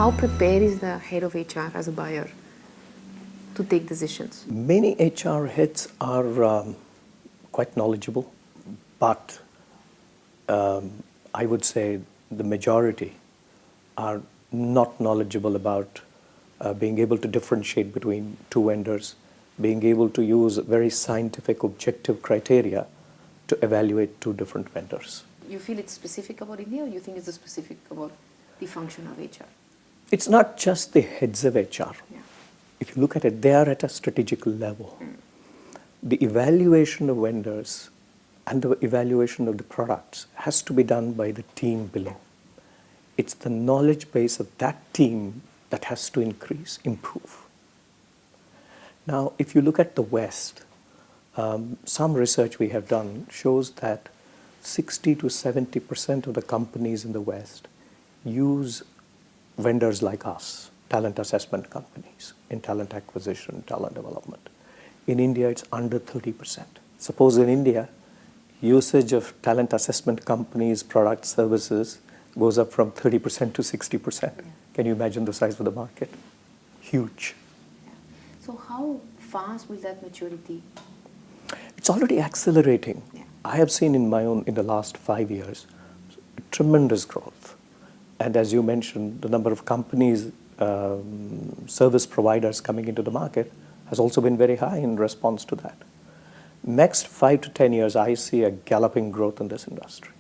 How prepared is the head of HR as a buyer to take decisions? Many HR heads are quite knowledgeable, but I would say the majority are not knowledgeable about being able to differentiate between two vendors, being able to use very scientific, objective criteria to evaluate two different vendors. You feel it's specific about India, or you think it's specific about the function of HR? It's not just the heads of HR. Yeah. If you look at it, they are at a strategic level. The evaluation of vendors and the evaluation of the products has to be done by the team below. It's the knowledge base of that team that has to increase, improve. Now, if you look at the West, some research we have done shows that 60 to 70% of the companies in the West use vendors like us, talent assessment companies, in talent acquisition, talent development. In India, it's under 30%. Suppose in India, usage of talent assessment companies, products, services goes up from 30% to 60%. Yeah. Can you imagine the size of the market? Huge. Yeah. So how fast will that maturity? It's already accelerating. Yeah. I have seen in the last 5 years, tremendous growth. And as you mentioned, the number of companies, service providers coming into the market has also been very high in response to that. Next 5 to 10 years, I see a galloping growth in this industry.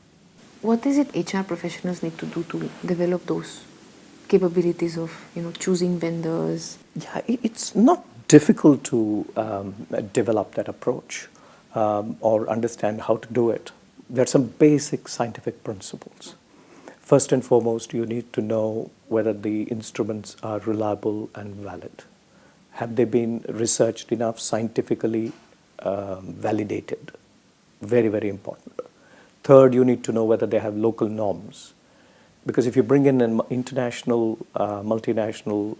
What is it HR professionals need to do to develop those capabilities of, choosing vendors? Yeah, it's not difficult to develop that approach or understand how to do it. There are some basic scientific principles. First and foremost, you need to know whether the instruments are reliable and valid. Have they been researched enough, scientifically validated? Very, very important. Third, you need to know whether they have local norms. Because if you bring in an international, multinational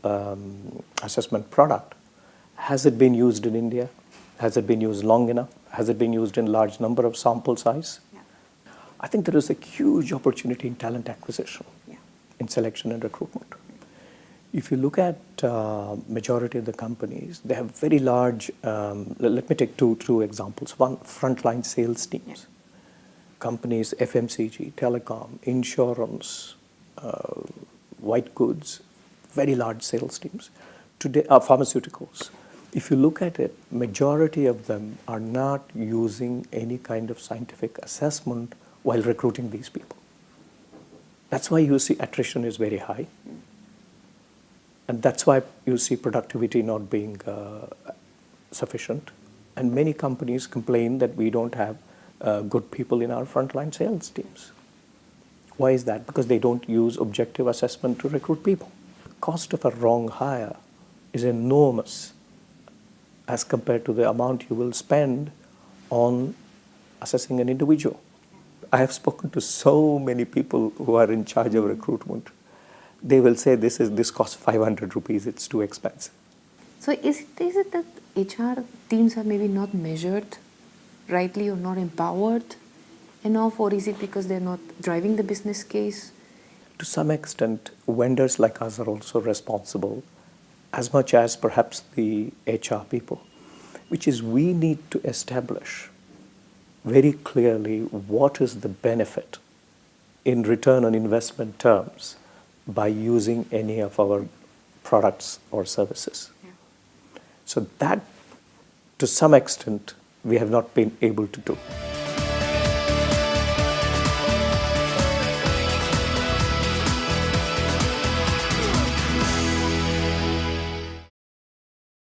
assessment product, has it been used in India? Has it been used long enough? Has it been used in large number of sample size? Yeah. I think there is a huge opportunity in talent acquisition, in selection and recruitment. If you look at majority of the companies, they have very large, let me take two examples. One, frontline sales teams. Yeah. Companies, FMCG, telecom, insurance, white goods, very large sales teams. Today, pharmaceuticals. If you look at it, majority of them are not using any kind of scientific assessment while recruiting these people. That's why you see attrition is very high. And that's why you see productivity not being sufficient. And many companies complain that we don't have good people in our frontline sales teams. Why is that? Because they don't use objective assessment to recruit people. The cost of a wrong hire is enormous as compared to the amount you will spend on assessing an individual. I have spoken to so many people who are in charge of recruitment. They will say this costs 500 rupees, it's too expensive. So is it that HR teams are maybe not measured rightly or not empowered enough, or is it because they're not driving the business case? To some extent, vendors like us are also responsible, as much as perhaps the HR people, which is we need to establish very clearly what is the benefit in return on investment terms by using any of our products or services. Yeah. So that, to some extent, we have not been able to do.